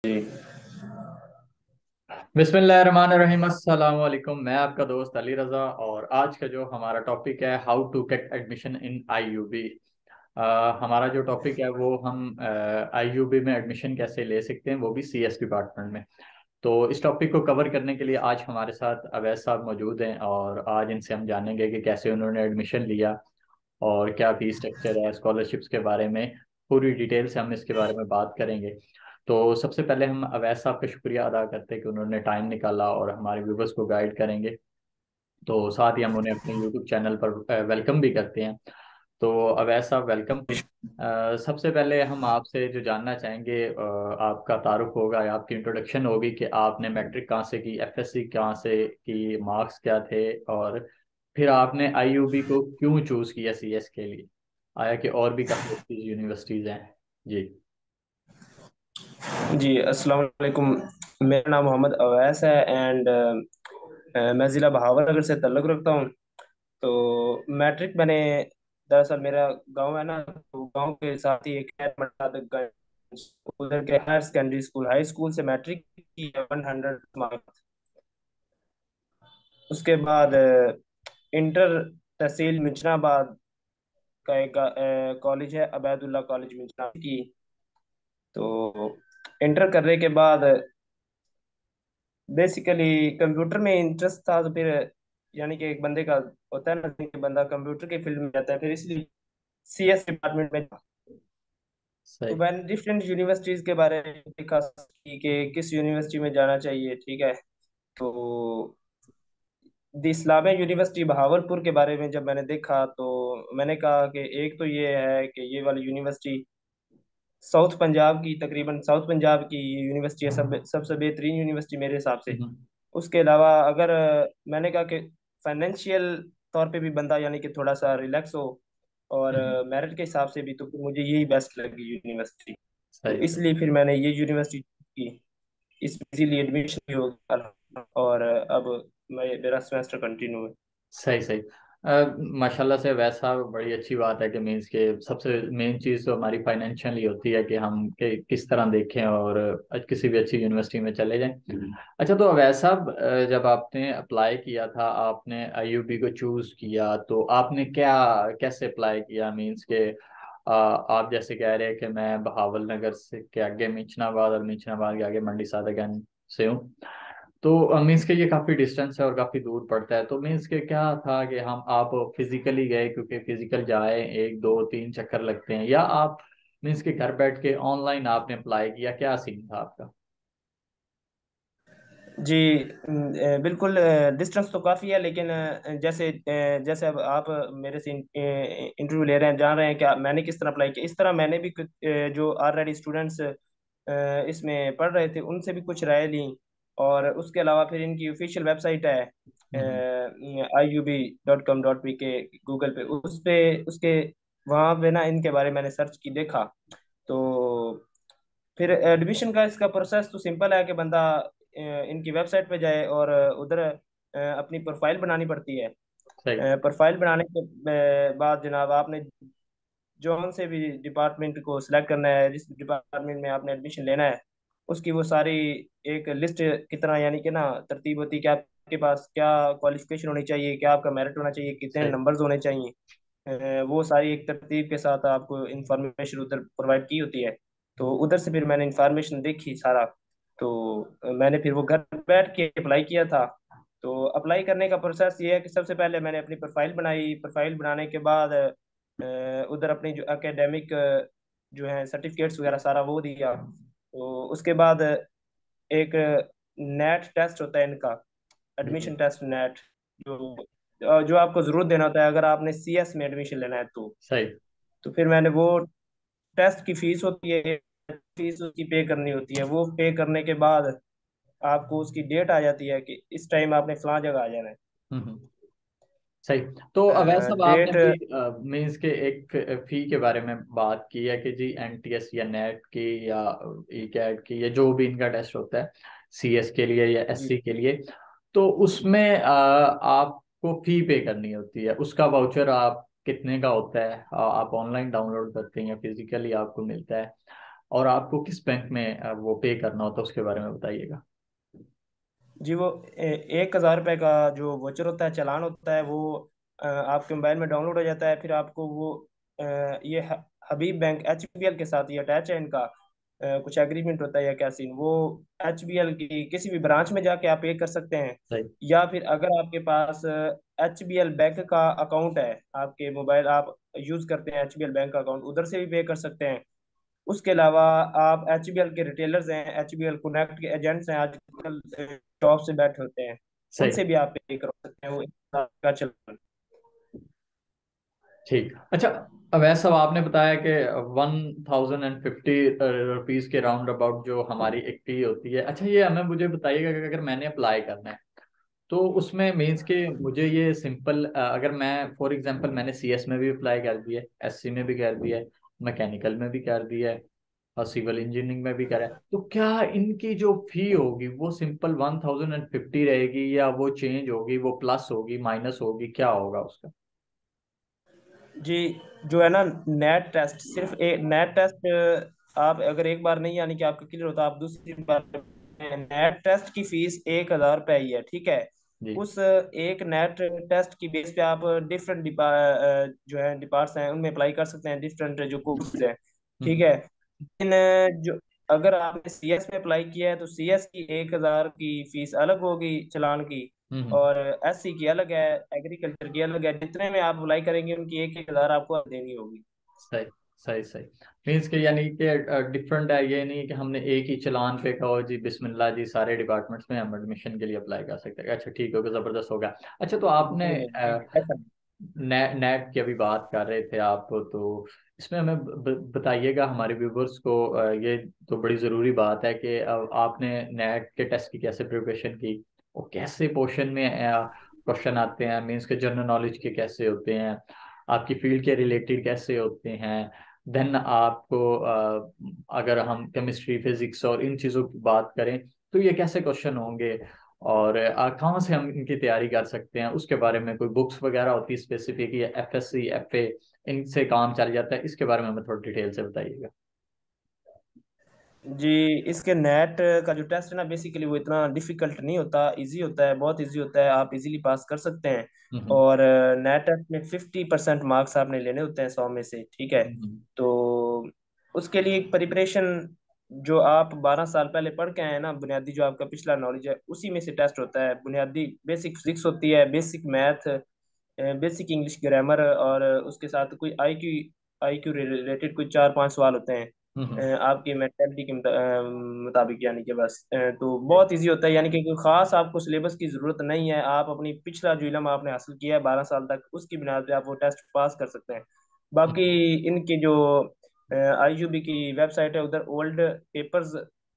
जी। बिस्मिल्लाहिर्रहमानिर्रहीम, अस्सलाम वालेकुम। मैं आपका दोस्त अली रज़ा और आज का जो हमारा टॉपिक है how to get admission in IUB. हमारा जो टॉपिक है वो हम आईयूबी में एडमिशन कैसे ले सकते हैं, वो भी सीएस डिपार्टमेंट में। तो इस टॉपिक को कवर करने के लिए आज हमारे साथ अवैस साहब मौजूद हैं और आज इनसे हम जानेंगे कि कैसे उन्होंने एडमिशन लिया और क्या फीस स्ट्रक्चर है, स्कॉलरशिप्स के बारे में पूरी डिटेल से हम इसके बारे में बात करेंगे। तो सबसे पहले हम अवैस साहब का शुक्रिया अदा करते हैं कि उन्होंने टाइम निकाला और हमारे व्यूवर्स को गाइड करेंगे। तो साथ ही हम उन्हें अपने यूट्यूब चैनल पर वेलकम भी करते हैं। तो अवैस साहब, वेलकम। सबसे पहले हम आपसे जो जानना चाहेंगे, आपका तारुफ होगा या आपकी इंट्रोडक्शन होगी कि आपने मैट्रिक कहाँ से की, एफएससी कहाँ से की, मार्क्स क्या थे, और फिर आपने आईयूबी को क्यों चूज किया सीएस के लिए। आया कि और भी काफी अच्छी यूनिवर्सिटीज हैं। जी। जी, अस्सलाम वालेकुम। मेरा नाम मोहम्मद अवैस है एंड मैं ज़िला बहावलनगर से ताल्लुक़ रखता हूँ। तो मैट्रिक मैंने, दरअसल मेरा गांव है ना, तो गांव के साथ ही एक है मटादगंज, उधर के higher secondary school, high school से मैट्रिक की 100 मार्क्स। उसके बाद इंटर तहसील मिंचनाबाद का एक कॉलेज है, अबैदुल्ला कॉलेज मिंचना की। तो इंटर करने के बाद बेसिकली कंप्यूटर में इंटरेस्ट था, तो फिर यानी कि एक बंदे का होता है ना कि बंदा कंप्यूटर के फील्ड में जाता है, फिर इसलिए सीएस डिपार्टमेंट में था। तो सही। मैंने डिफरेंट यूनिवर्सिटीज के बारे में देखा कि किस यूनिवर्सिटी में जाना चाहिए, ठीक है। तो द इस्लामिया यूनिवर्सिटी बहावलपुर के बारे में जब मैंने देखा तो मैंने कहा कि एक तो ये है कि ये वाली यूनिवर्सिटी साउथ पंजाब की, तकरीबन साउथ पंजाब की यूनिवर्सिटी है, सबसे बेहतरीन यूनिवर्सिटी मेरे हिसाब से। हम्म। उसके अलावा अगर मैंने कहा कि फाइनेंशियल तौर पे भी बंदा यानी कि थोड़ा सा रिलैक्स हो, और हम्म। मेरिट के हिसाब से भी, तो फिर मुझे यही बेस्ट लगी यूनिवर्सिटी। तो सही सही। इसलिए फिर मैंने ये यूनिवर्सिटी की, इसमें इजीली एडमिशन भी हो गया और अब मेरा सेमेस्टर कंटिन्यू है। सही सही। माशाल्लाह से वैसा बड़ी अच्छी बात है कि मीन्स के सबसे मेन चीज़ तो हमारी फाइनेंशियल ही होती है कि हम किस तरह देखें और किसी भी अच्छी यूनिवर्सिटी में चले जाएं। अच्छा, तो वैसा जब आपने अप्लाई किया था, आपने आईयूबी को चूज किया, तो आपने क्या कैसे अप्लाई किया, मीन्स के आप जैसे कह रहे हैं कि मैं बहावल नगर से के आगे मिंचनाबाद और मिंचनाबाद के आगे मंडी सादगंज से हूँ। तो मीन्स के ये काफी डिस्टेंस है और काफी दूर पड़ता है। तो मीन्स के क्या था कि हम आप फिजिकली गए, क्योंकि फिजिकल जाए एक दो तीन चक्कर लगते हैं, या आप मीन्स के घर बैठ के ऑनलाइन आपने अप्लाई किया, क्या सीन था आपका। जी, बिल्कुल। डिस्टेंस तो काफ़ी है, लेकिन जैसे अब आप मेरे से इंटरव्यू ले रहे हैं, जान रहे हैं कि मैंने किस तरह अप्लाई किया, इस तरह मैंने भी कुछ जो ऑलरेडी स्टूडेंट्स इसमें पढ़ रहे थे उनसे भी कुछ राय ली। और उसके अलावा फिर इनकी ऑफिशियल वेबसाइट है, हम्म। iub.com.pk, गूगल पे, उस पे उसके वहाँ पे ना इनके बारे में मैंने सर्च की, देखा। तो फिर एडमिशन का इसका प्रोसेस तो सिंपल है कि बंदा इनकी वेबसाइट पे जाए और उधर अपनी प्रोफाइल बनानी पड़ती है। सही प्रोफाइल बनाने के बाद जनाब आपने जौन से भी डिपार्टमेंट को सिलेक्ट करना है, जिस डिपार्टमेंट में आपने एडमिशन लेना है, उसकी वो सारी एक लिस्ट की तरह यानी कि ना तरतीब होती है कि आपके पास क्या क्वालिफिकेशन होनी चाहिए, क्या आपका मेरिट होना चाहिए, कितने सही। नंबर्स होने चाहिए। वो सारी एक तरतीब के साथ आपको इंफॉर्मेशन उधर प्रोवाइड की होती है। तो उधर से फिर मैंने इंफॉर्मेशन देखी सारा। तो मैंने फिर वो घर बैठ के अप्लाई किया था। तो अप्लाई करने का प्रोसेस ये है कि सबसे पहले मैंने अपनी प्रोफाइल बनाई, प्रोफाइल बनाने के बाद उधर अपनी जो एकेडमिक जो है सर्टिफिकेट्स वगैरह सारा वो दिया। तो उसके बाद एक नेट टेस्ट होता है इनका, जी। एडमिशन टेस्ट नेट, जो जो आपको जरूर देना होता है अगर आपने सीएस में एडमिशन लेना है। सही तो फिर मैंने वो टेस्ट की फीस होती है, फीस उसकी पे करनी होती है। वो पे करने के बाद आपको उसकी डेट आ जाती है कि इस टाइम आपने फलां जगह आ जाना हम्म। सही। तो अवैध है। साहब, आपने डेट। भी मीन्स के एक फी के बारे में बात की है कि जी एनटीएस या नेट की या ई कैट की या जो भी इनका टेस्ट होता है सीएस के लिए या जी एससी के लिए, तो उसमें आपको फी पे करनी होती है। उसका वाउचर आप कितने का होता है, आप ऑनलाइन डाउनलोड करते हैं या फिजिकली आपको मिलता है। और आपको किस बैंक में वो पे करना होता है, उसके बारे में बताइएगा। जी वो 1,000 रुपये का जो वोचर होता है, चालान होता है, वो आपके मोबाइल में डाउनलोड हो जाता है। फिर आपको वो ये हबीब बैंक HBL के साथ ये अटैच है इनका, कुछ एग्रीमेंट होता है या क्या सीन, वो HBL की किसी भी ब्रांच में जाके आप पे कर सकते हैं। सही। या फिर अगर आपके पास HBL बैंक का अकाउंट है, आपके मोबाइल आप यूज करते हैं HBL बैंक का अकाउंट, उधर से भी पे कर सकते हैं। उसके अलावा आप HBL के रिटेलर्स हैं, HBL कनेक्ट के एजेंट्स हैं, आजकल शॉप से बैठे होते हैं, सही। उनसे भी आप पे करवा सकते हैं वो का चलन। ठीक। अच्छा, अब ऐसा आपने बताया कि 1050 रुपीज के राउंड अबाउट जो हमारी एक फी होती है। अच्छा, ये हमें मुझे बताइएगा कि अगर मैंने अप्लाई करना है तो उसमें मीन्स के मुझे ये सिंपल, अगर मैं फॉर एग्जांपल मैंने CS में भी अप्लाई कर दिया है, SC में भी कर दिया है, मैकेनिकल में भी कर दिया है, और सिविल इंजीनियरिंग में भी करा है, तो क्या इनकी जो फी होगी वो सिंपल 1050 रहेगी, या वो चेंज होगी, वो प्लस होगी, माइनस होगी, क्या होगा उसका? जी जो है ना, नेट टेस्ट, सिर्फ एक नेट टेस्ट, आप अगर एक बार नहीं, यानी कि आपका क्लियर होता, आप दूसरी बार, नेट टेस्ट की फीस 1,000 रुपये ही है, ठीक है। जी। उस एक नेट टेस्ट की बेस पे आप डिफरेंट जो है डिपार्ट्स हैं उनमें अप्लाई कर सकते हैं, डिफरेंट जो कोर्स हैं, ठीक हम्म। है। लेकिन जो अगर आपने CS में अप्लाई किया है तो CS की 1,000 की फीस अलग होगी चालान की, हम्म। और SC की अलग है, एग्रीकल्चर की अलग है। जितने में आप अप्लाई करेंगे उनकी 1,000 आपको देनी होगी। सही। सही सही। मीन्स के यानी कि डिफरेंट है, ये नहीं कि हमने एक ही चालान पे कहो जी बिस्मिल्लाह जी सारे डिपार्टमेंट्स में हम एडमिशन के लिए अप्लाई कर सकते हैं। अच्छा ठीक होगा, जबरदस्त होगा। अच्छा, तो आपने नहीं नहीं नहीं, ऐसा नहीं। नेट की अभी बात कर रहे थे आप, तो इसमें हमें बताइएगा हमारे व्यूवर्स को, ये तो बड़ी ज़रूरी बात है कि आपने नेट के टेस्ट की कैसे प्रिपरेशन की, और कैसे पोर्शन में क्वेश्चन आते हैं, मीन्स के जनरल नॉलेज के कैसे होते हैं, आपकी फील्ड के रिलेटेड कैसे होते हैं। देन आपको अगर हम केमिस्ट्री फिजिक्स और इन चीज़ों की बात करें तो ये कैसे क्वेश्चन होंगे, और कहाँ से हम इनकी तैयारी कर सकते हैं, उसके बारे में कोई बुक्स वगैरह होती है स्पेसिफिक, या FSC FA इनसे काम चल जाता है, इसके बारे में हमें थोड़ी डिटेल से बताइएगा। जी इसके नेट का जो टेस्ट है ना, बेसिकली वो इतना डिफिकल्ट नहीं होता, इजी होता है, बहुत इजी होता है, आप इजीली पास कर सकते हैं। हम्म। और नेट टेस्ट में 50% मार्क्स आपने लेने होते हैं 100 में से, ठीक है। हम्म। तो उसके लिए प्रिपरेशन, जो आप 12 साल पहले पढ़ के आए हैं ना, बुनियादी जो आपका पिछला नॉलेज है उसी में से टेस्ट होता है। बुनियादी बेसिक फिजिक्स होती है, basic math, basic English grammar, और उसके साथ कोई आई क्यू रिलेटेड कोई 4-5 सवाल होते हैं, हम्म। आपकी मेंटेलिटी के मुताबिक, यानी कि बस तो ठीक। बहुत इजी होता है, यानी कि कोई खास आपको सिलेबस की जरूरत नहीं है। आप अपनी पिछला जो इल्म आपने हासिल किया है 12 साल तक, उसकी बिना पे आप वो टेस्ट पास कर सकते हैं। बाकी हम्म। इनकी जो IUB की वेबसाइट है, उधर ओल्ड पेपर्स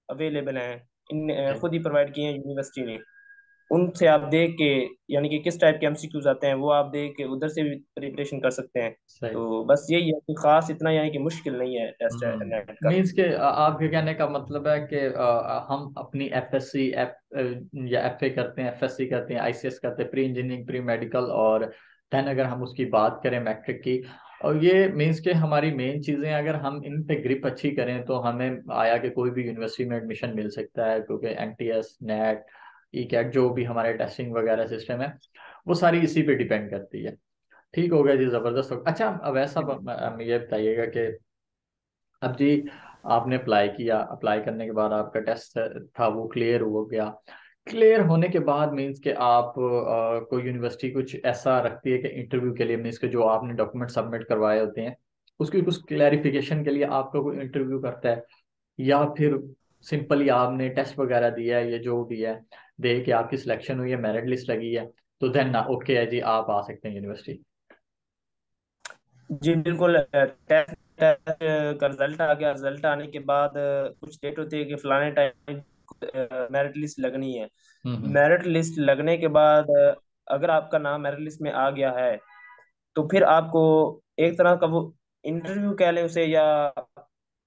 अवेलेबल हैं, इन ठीक। खुद ही प्रोवाइड किए हैं यूनिवर्सिटी ने। उनसे आप देख के, यानी कि किस टाइप के MCQs आते हैं वो आप देख के उधर से भी प्रिपरेशन कर सकते हैं। सही। तो बस यही है कि खास इतना, यानी कि मुश्किल नहीं है टेस्ट है नेट का। मीन्स के आपके कहने का मतलब है कि हम अपनी FSC या FA करते हैं, FSC करते हैं, ICS करते हैं, प्री इंजीनियरिंग, प्री मेडिकल, और देन अगर हम उसकी बात करें मैट्रिक की, और ये मीन्स के हमारी मेन चीज़ें अगर हम इन पे ग्रिप अच्छी करें तो हमें आया कि कोई भी यूनिवर्सिटी में एडमिशन मिल सकता है, क्योंकि MTS नेट ECAT जो भी हमारे टेस्टिंग वगैरह सिस्टम है वो सारी इसी पे डिपेंड करती है। ठीक हो गया जी, जबरदस्त हो। अच्छा, अब ऐसा ये बताइएगा कि अब जी आपने अप्लाई किया, अप्लाई करने के बाद आपका टेस्ट था वो क्लियर हो गया। क्लियर होने के बाद मीन्स के आप कोई यूनिवर्सिटी कुछ ऐसा रखती है कि इंटरव्यू के लिए, मीन्स के जो आपने डॉक्यूमेंट सबमिट करवाए होते हैं उसकी कुछ क्लैरिफिकेशन के लिए आपका कोई इंटरव्यू करता है, या फिर सिंपली आपने टेस्ट वगैरह दिया है, या जो भी है दे के आपकी सिलेक्शन हुई है, मेरिट लिस्ट लगी है, तो देन ना ओके है जी, आप आ सकते हैं यूनिवर्सिटी। जी बिल्कुल। टेस्ट टेस्ट का रिजल्ट आ गया, रिजल्ट आने के बाद कुछ डेट होती है कि फलाने टाइम मेरिट लिस्ट लगनी है। हम्म। मेरिट लिस्ट लगने के बाद अगर आपका नाम मेरिट लिस्ट में आ गया है, तो फिर आपको एक तरह का वो इंटरव्यू कह लें उसे, या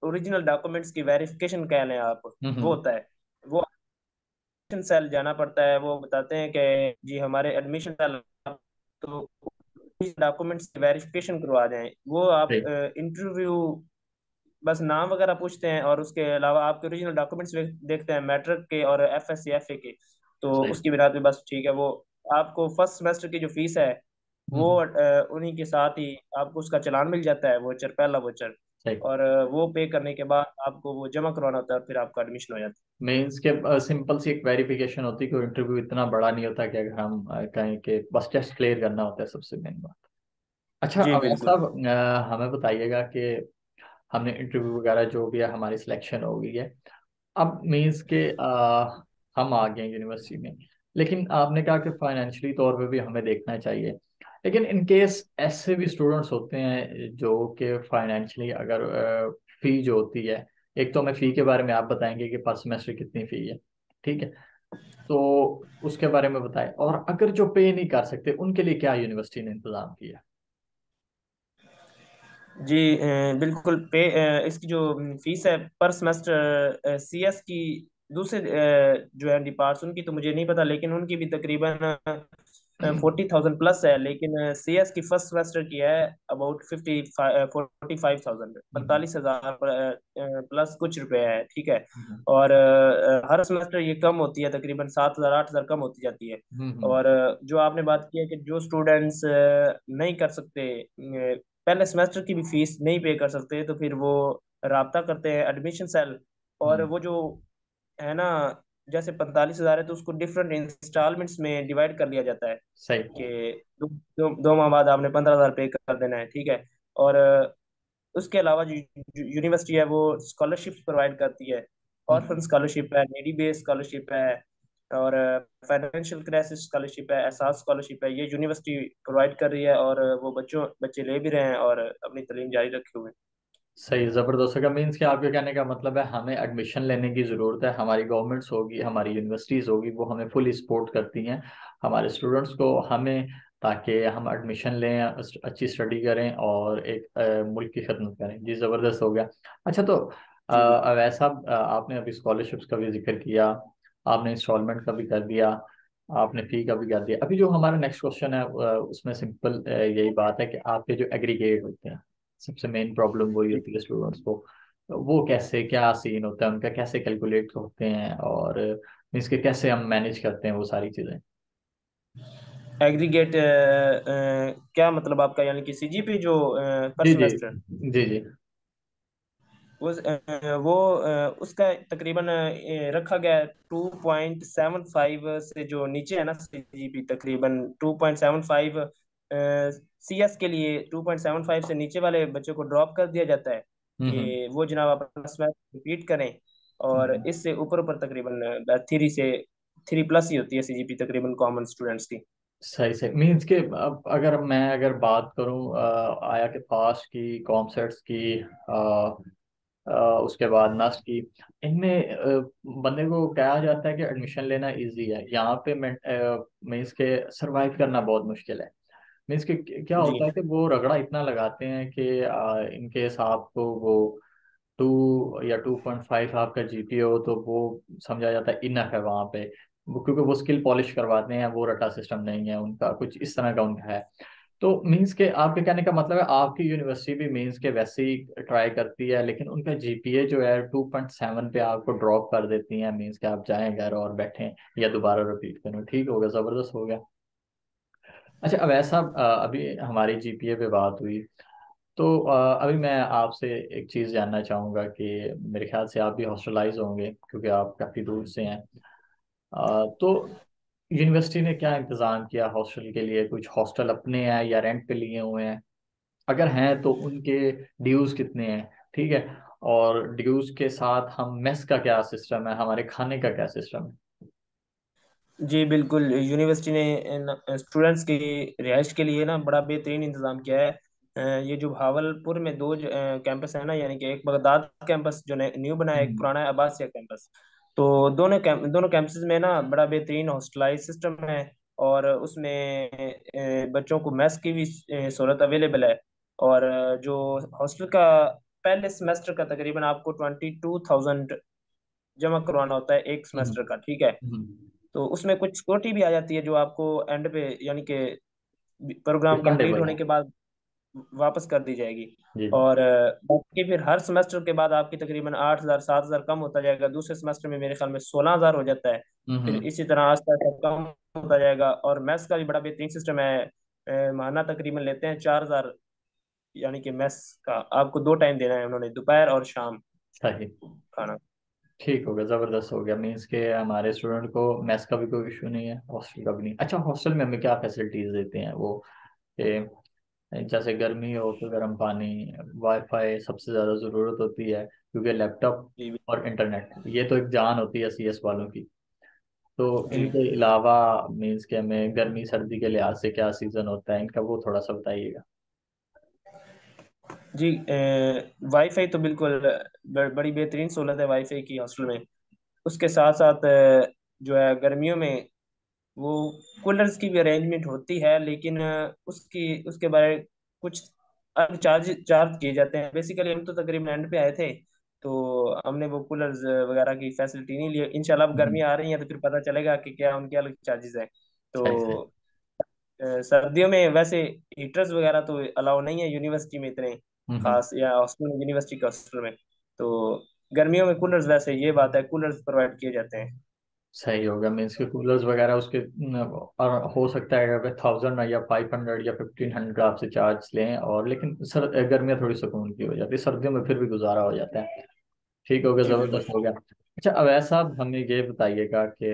ओरिजिनल डॉक्यूमेंट्स की वेरिफिकेशन कह लें आप, हम्म। वो होता है। वो एडमिशन सेल जाना पड़ता है, वो बताते हैं कि जी हमारे एडमिशन सेल, तो डॉक्यूमेंट्स की वेरिफिकेशन करवा जाएं, वो आप ठीक। इंटरव्यू बस नाम वगैरह पूछते हैं, और उसके अलावा आपके ओरिजिनल डॉक्यूमेंट्स देखते हैं, मैट्रिक के और एफएससी एफए के। तो सही। उसकी बिना पे बस ठीक है, वो आपको फर्स्ट सेमेस्टर की जो फीस है वो हम्म। उन्हीं के साथ ही आपको उसका चालान मिल जाता है, वोचर, पहला वोचर। सही। और वो पे करने के बाद आपको वो जमा करवाना होता है, और फिर आपका एडमिशन हो जाता मेंस के सिंपल सी एक वेरिफिकेशन होती है, कोई इंटरव्यू इतना बड़ा नहीं होता कि अगर हम कहें कि बस टेस्ट क्लियर करना होता है, सबसे मेन बात। अच्छा, है। जी अब ऐसा बिल्कुल। हमें बताइएगा कि हमने इंटरव्यू वगैरह जो भी है, हमारी सिलेक्शन हो गई है। अब मीन्स के हम आ गए यूनिवर्सिटी में, लेकिन आपने कहा कि फाइनेंशियली तौर पे भी हमें देखना चाहिए। लेकिन इन केस ऐसे भी स्टूडेंट्स होते हैं जो कि फाइनेंशियली अगर फी जो होती है, एक तो हमें फ़ी के बारे में आप बताएंगे कि पर सेमेस्टर कितनी फ़ी है, ठीक है, तो उसके बारे में बताएं। और अगर जो पे नहीं कर सकते उनके लिए क्या यूनिवर्सिटी ने इंतज़ाम किया। जी बिल्कुल। इसकी जो फीस है पर सेमेस्टर, सीएस की दूसरे जो है डिपार्ट्स, उनकी तो मुझे नहीं पता, लेकिन उनकी भी तकरीबन 40,000 प्लस है। लेकिन सीएस की फर्स्ट सेमेस्टर की है अबाउट 45,000, हम्म। 45,000 प्लस कुछ रुपए है, ठीक है। हम्म। और हर सेमेस्टर ये कम होती है, तकरीबन 7,000 8,000 कम होती जाती है। हम्म। और जो आपने बात की है कि जो स्टूडेंट्स नहीं कर सकते, पहले सेमेस्टर की भी फीस नहीं पे कर सकते, तो फिर वो राब्ता करते हैं एडमिशन सेल। और हम्म। वो जो है ना, जैसे 45,000 है तो उसको डिफरेंट इंस्टॉलमेंट्स में डिवाइड कर लिया जाता है सही। कि दो माह बाद आपने 15,000 पे कर देना है, ठीक है। और उसके अलावा जो यूनिवर्सिटी है वो स्कॉलरशिप प्रोवाइड करती है। ऑर्फन हम्म। स्कॉलरशिप है, नीडी बेस स्कॉलरशिप है, और फाइनेंशियल क्राइसिस स्कॉलरशिप है, एहसास स्कॉलरशिप है। ये यूनिवर्सिटी प्रोवाइड कर रही है, और वो बच्चे ले भी रहे हैं और अपनी तालीम जारी रखे हुए हैं। सही, जबरदस्त होगा। मीन्स कि आपके कहने का मतलब है हमें एडमिशन लेने की जरूरत है, हमारी गवर्नमेंट्स होगी, हमारी यूनिवर्सिटीज होगी, वो हमें फुली सपोर्ट करती हैं हमारे स्टूडेंट्स को, हमें, ताकि हम एडमिशन लें, अच्छी स्टडी करें और एक मुल्क की खदमत करें। जी जबरदस्त हो गया। अच्छा, तो जी बिल्कुल। वैसा आपने अभी स्कॉलरशिप्स का भी जिक्र किया, आपने इंस्टॉलमेंट का भी कर दिया, आपने फी का भी कर दिया। अभी जो हमारा नेक्स्ट क्वेश्चन है उसमें सिंपल यही बात है कि आपके जो एग्रीगेट होते हैं, सबसे मेन प्रॉब्लम वही होती है स्टूडेंट्स को, तो वो कैसे, क्या सीन होता है उनका, कैसे कैलकुलेट होते हैं, और मीन्स के कैसे हम मैनेज करते हैं वो सारी चीज़ें। एग्रीगेट क्या मतलब आपका, यानी कि सीजीपी जो पर जी जी। सेमेस्टर, जी जी। वो उसका तकरीबन रखा गया है 2.75 से जो नीचे है ना सीजीपी, तकरीबन 2.75। सीएस के लिए 2.75 से नीचे वाले बच्चों को ड्रॉप कर दिया जाता है हम्म। कि वो जनाब अपना सेमेस्टर रिपीट करें। और हम्म। इससे ऊपर ऊपर तकरीबन 3 प्लस ही होती है सीजीपी तकरीबन कॉमन स्टूडेंट्स की। सही सही। मीन्स के अब अगर बात करूं आया के पास की, कॉमसेट्स की, उसके बाद नस्ट की, इनमें बंदे को कहा जाता है कि एडमिशन लेना इजी है, यहाँ पे मीन्स के सरवाइव करना बहुत मुश्किल है। मीन्स के क्या जी होता है कि वो रगड़ा इतना लगाते हैं कि इनके हिसाब को वो 2 या 2.5 आपका जीपीए हो तो वो समझा जाता है इनफ है वहाँ पे, वो क्योंकि वो स्किल पॉलिश करवाते हैं, वो रटा सिस्टम नहीं है उनका, कुछ इस तरह का उनका है। तो मीन्स के आपके कहने का मतलब है आपकी यूनिवर्सिटी भी मीन्स के वैसे ही ट्राई करती है, लेकिन उनका जीपीए जो है 2.7 पे आपको ड्रॉप कर देती है, मीन्स के आप जाएं घर और बैठें या दोबारा रिपीट करें। ठीक हो गया, जबरदस्त हो गया। अच्छा, अब ऐसा अभी हमारी जीपीए पे बात हुई, तो अभी मैं आपसे एक चीज़ जानना चाहूँगा कि मेरे ख्याल से आप भी हॉस्टलाइज होंगे क्योंकि आप काफ़ी दूर से हैं। तो यूनिवर्सिटी ने क्या इंतज़ाम किया हॉस्टल के लिए, कुछ हॉस्टल अपने हैं या रेंट पे लिए हुए हैं, अगर हैं तो उनके ड्यूज कितने हैं, ठीक है, और ड्यूज के साथ हम मेस का क्या सिस्टम है, हमारे खाने का क्या सिस्टम है। जी बिल्कुल। यूनिवर्सिटी ने स्टूडेंट्स की रिहाइश के लिए ना बड़ा बेहतरीन इंतजाम किया है। ये जो भावलपुर में दो कैंपस है ना, यानी कि एक बगदाद कैंपस जो न्यू बना है, एक हम्म। पुराना है अब्बासिया कैंपस। तो दोनों कैंपस में ना बड़ा बेहतरीन हॉस्टलाइज सिस्टम है। और उसमें बच्चों को मेस की भी सहूलत अवेलेबल है। और जो हॉस्टल का पहले सेमेस्टर का तकरीबन आपको 22,000 जमा करवाना होता है एक हम्म। सेमेस्टर का, ठीक है। हम्म। तो उसमें कुछ सिक्योरिटी भी आ जाती है जो आपको एंड पे, यानी कि प्रोग्राम कंप्लीट रिफंडेबल होने है। के बाद वापस कर दी जाएगी। जी। और बाकी फिर हर सेमेस्टर के बाद आपकी तकरीबन 8,000 7,000 कम होता जाएगा। दूसरे सेमेस्टर में मेरे ख्याल में 16,000 हो जाता है। फिर हम्म। इसी तरह आस्ता आस्ता कम होता जाएगा। और मैथ्स का भी बड़ा बेहतरीन सिस्टम है। माना तकरीबन लेते हैं 4,000, यानी कि मैथ्स का आपको 2 टाइम देना है उन्होंने, दोपहर और शाम सही। खाना। ठीक हो गया, जबरदस्त हो गया। मीन्स के हमारे स्टूडेंट को मैथ्स का भी कोई इशू नहीं है, हॉस्टल का भी नहीं। अच्छा, हॉस्टल में हमें क्या फैसिलिटीज देते हैं वो, कि जैसे गर्मी हो तो गर्म पानी, वाईफाई सबसे ज़्यादा ज़रूरत होती है क्योंकि लैपटॉप जी और इंटरनेट ये तो एक जान होती है सीएस वालों की। तो जी इनके अलावा मीन्स के हमें गर्मी सर्दी के लिहाज से क्या सीज़न होता है इनका, वो थोड़ा सा बताइएगा। जी। वाईफाई तो बिल्कुल बड़ी बेहतरीन सहूलत है वाईफाई की हॉस्टल में। उसके साथ साथ जो है गर्मियों में वो कूलर्स की भी अरेंजमेंट होती है, लेकिन उसकी उसके बारे कुछ अलग चार्ज चार्ज किए जाते हैं। बेसिकली हम तो तकरीबन एंड पे आए थे, तो हमने वो कूलर्स वगैरह की फैसिलिटी नहीं ली। इंशाल्लाह अब हम्म। गर्मी आ रही है तो फिर पता चलेगा कि क्या उनके अलग चार्जेस हैं। तो सही सही। सर्दियों में वैसे हीटर्स वगैरह तो अलाउ नहीं है यूनिवर्सिटी में इतने हम्म। खास, या हॉस्टल यूनिवर्सिटी के हॉस्टल में। तो गर्मियों में कूलर्स, वैसे ये बात है, कूलर्स प्रोवाइड किए जाते हैं। सही होगा। मीन्स के कूलर्स वगैरह उसके और हो सकता है अगर 1000 या 500 या 1500 आपसे चार्ज लें, और लेकिन सर गर्मियाँ थोड़ी सुकून की हो जाती है, सर्दियों में फिर भी गुजारा हो जाता है। ठीक हो गया, जी बिल्कुल। जबरदस्त हो गया। अच्छा, अब ऐसा हमें ये बताइएगा कि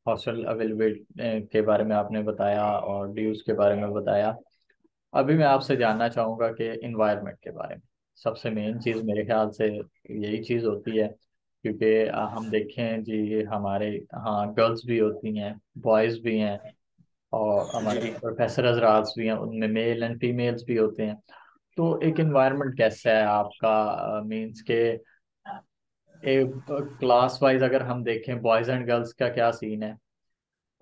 हॉस्टल अवेलेबिलिटी के बारे में आपने बताया और ड्यूज के बारे में बताया। अभी मैं आपसे जानना चाहूँगा कि इन्वायरमेंट के बारे में। सबसे मेन चीज़ मेरे ख्याल से यही चीज़ होती है, क्योंकि हम देखें जी हमारे, हाँ, गर्ल्स भी होती हैं, बॉयज़ भी हैं, और हमारे जी प्रोफेसर हजरात भी हैं, उनमें मेल एंड फीमेल्स भी होते हैं। तो एक इन्वायरमेंट कैसा है आपका, मीन्स के एक क्लास वाइज अगर हम देखें बॉयज़ एंड गर्ल्स का क्या सीन है,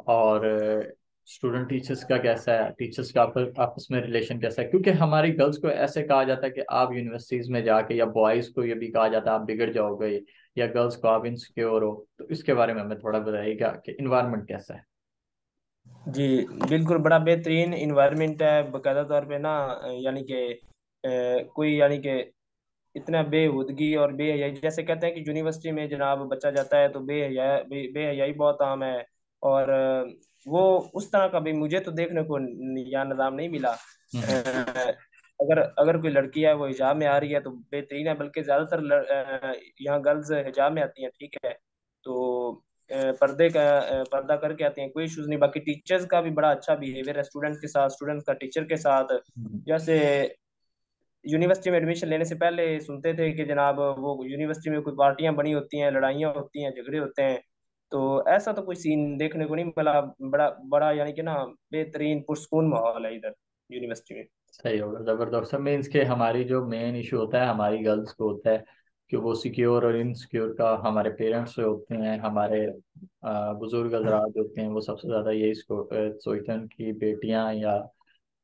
और स्टूडेंट टीचर्स का कैसा है, टीचर्स का आपस में रिलेशन कैसा है, क्योंकि हमारी गर्ल्स को ऐसे कहा जाता है कि आप यूनिवर्सिटीज में जाके, या बॉयज़ को ये भी कहा जाता है आप बिगड़ जाओगे, या गर्ल्स को आप इनसिक्योर हो। तो इसके बारे में हमें थोड़ा बताइएगा कि इन्वायरमेंट कैसा है। जी बिल्कुल, बड़ा बेहतरीन इन्वायरमेंट है बकायदा तौर पे ना। यानी कि कोई, यानी कि इतना बेहूदगी और बेहयाई, जैसे कहते हैं कि यूनिवर्सिटी में जनाब बच्चा जाता है तो बेहयाई बहुत आम है। और वो उस तरह का भी मुझे तो देखने को यहाँ निज़ाम नहीं मिला। हम्म। अगर अगर कोई लड़की है वो हिजाब में आ रही है तो बेहतरीन है, बल्कि ज्यादातर यहाँ गर्ल्स हिजाब में आती हैं, ठीक है। तो पर्दा करके आती हैं, कोई इशूज नहीं। बाकी टीचर्स का भी बड़ा अच्छा बिहेवियर है स्टूडेंट के साथ, स्टूडेंट का टीचर के साथ। हम्म। जैसे यूनिवर्सिटी में एडमिशन लेने से पहले सुनते थे कि जनाब वो यूनिवर्सिटी में कोई पार्टियां बनी होती हैं, लड़ाइयाँ होती हैं, झगड़े होते हैं। तो ऐसा तो कोई सीन देखने को नहीं मिला। बड़ा बड़ा यानी कि ना बेहतरीन पुरसकून माहौल है इधर यूनिवर्सिटी में। सही होगा, जबरदस्त। मीन्स के हमारी जो मेन इशू होता है हमारी गर्ल्स को होता है कि वो सिक्योर और इनसिक्योर का हमारे पेरेंट्स से होते हैं, हमारे बुजुर्ग हजरात होते हैं, वो सबसे ज़्यादा यही सोचते हैं कि बेटियां या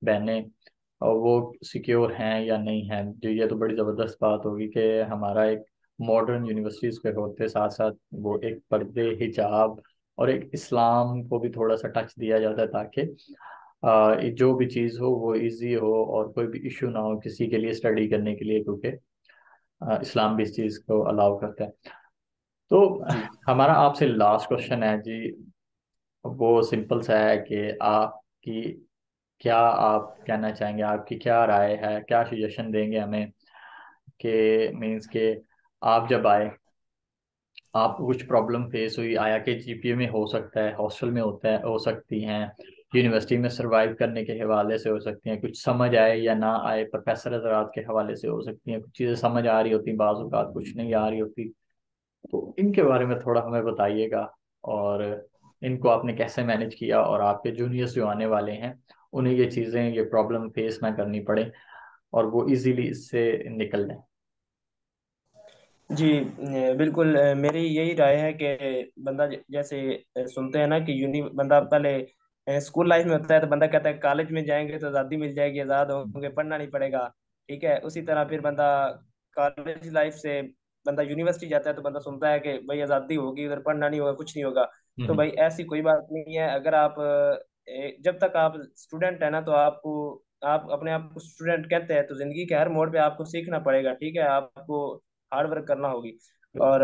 बहनें और वो सिक्योर हैं या नहीं हैं। जो ये तो बड़ी ज़बरदस्त बात होगी कि हमारा एक मॉडर्न यूनिवर्सिटीज़ के होते साथ साथ वो एक पर्दे, हिजाब और एक इस्लाम को भी थोड़ा सा टच दिया जाता है, ताकि जो भी चीज़ हो वो इजी हो और कोई भी इशू ना हो किसी के लिए स्टडी करने के लिए, क्योंकि इस्लाम भी इस चीज़ को अलाउ करता है। तो जी हमारा आपसे लास्ट क्वेश्चन है जी, वो सिंपल सा है कि आपकी क्या आप कहना चाहेंगे, आपकी क्या राय है, क्या सजेशन देंगे हमें कि मीन्स के आप जब आए, आपको कुछ प्रॉब्लम फेस हुई, आया कि जीपीए में हो सकता है, हॉस्टल में होता है, हो सकती हैं, यूनिवर्सिटी में सरवाइव करने के हवाले से हो सकती हैं, कुछ समझ आए या ना आए प्रोफेसर हजरात के हवाले से हो सकती हैं, कुछ चीज़ें समझ आ रही होती, बाज़ औक़ात कुछ नहीं आ रही होती। तो इनके बारे में थोड़ा हमें बताइएगा, और इनको आपने कैसे मैनेज किया, और आपके जूनियर्स जो आने वाले हैं उन्हें ये चीज़ें, ये प्रॉब्लम फेस ना करनी पड़े और वो इजीली इससे निकल जाए। जी बिल्कुल। मेरी यही राय है कि बंदा जैसे सुनते हैं ना कि यूनि बंदा पहले स्कूल लाइफ में होता है तो बंदा कहता है कॉलेज में जाएंगे तो आज़ादी मिल जाएगी, आज़ाद होंगे, पढ़ना नहीं पड़ेगा, ठीक है। उसी तरह फिर बंदा कॉलेज लाइफ से बंदा यूनिवर्सिटी जाता है तो बंदा सुनता है कि भाई आज़ादी होगी, उधर पढ़ना नहीं होगा, कुछ नहीं होगा। तो हम्म। भाई ऐसी कोई बात नहीं है। अगर आप जब तक आप स्टूडेंट है ना तो आपको आप अपने आप को स्टूडेंट कहते हैं, तो जिंदगी के हर मोड़ पे आपको सीखना पड़ेगा, ठीक है, आपको हार्ड वर्क करना होगी। और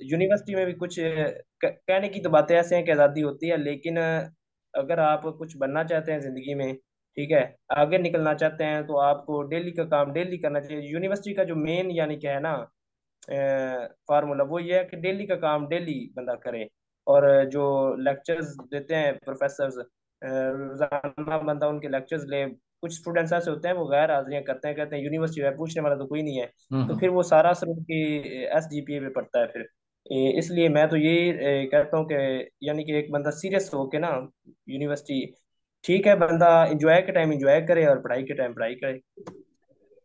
यूनिवर्सिटी में भी कुछ कहने की तो बातें ऐसे हैं कि आज़ादी होती है, लेकिन अगर आप कुछ बनना चाहते हैं जिंदगी में, ठीक है, आगे निकलना चाहते हैं, तो आपको डेली का काम डेली करना चाहिए। यूनिवर्सिटी का जो मेन यानी क्या है ना फार्मूला, वो ये है कि डेली का काम डेली बंदा करे। और जो लेक्चर्स देते हैं प्रोफेसर्स, रोजाना बंदा उनके लेक्चर्स ले। कुछ स्टूडेंट्स ऐसे होते हैं वो गैर हाजिरियां करते हैं, कहते हैं यूनिवर्सिटी है, पूछने वाला तो कोई नहीं है। तो हम्म। फिर वो सारा असर उनकी SGPA पे पड़ता है फिर। इसलिए मैं तो यही कहता हूँ कि यानी कि एक बंदा सीरियस हो के ना, यूनिवर्सिटी ठीक है, बंदा इंजॉय के टाइम इंजॉय करे और पढ़ाई के टाइम पढ़ाई करे।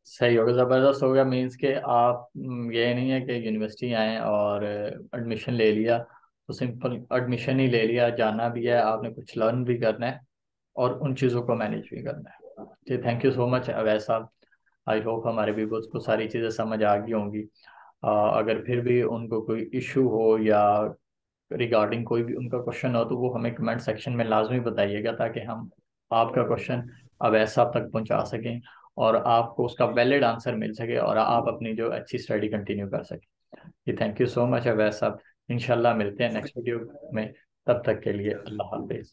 सही हो गया, ज़बरदस्त हो गया। मीन्स के आप ये नहीं है कि यूनिवर्सिटी आए और एडमिशन ले लिया तो सिंपल एडमिशन ही ले लिया, जाना भी है, आपने कुछ लर्न भी करना है और उन चीज़ों को मैनेज भी करना है। जी, thank you so much Awais sahab. I hope हमारे व्यूवर्स को सारी चीज़ें समझ आ गई होंगी। अगर फिर भी उनको कोई इशू हो या रिगार्डिंग कोई भी उनका क्वेश्चन हो तो वो हमें कमेंट सेक्शन में लाजमी बताइएगा, ताकि हम आपका क्वेश्चन अवैस साहब तक पहुंचा सकें और आपको उसका वैलिड आंसर मिल सके और आप अपनी जो अच्छी स्टडी कंटिन्यू कर सकें। जी, thank you so much Awais sahab. इंशाल्लाह मिलते हैं नेक्स्ट वीडियो में। तब तक के लिए अल्लाह हाफिज़।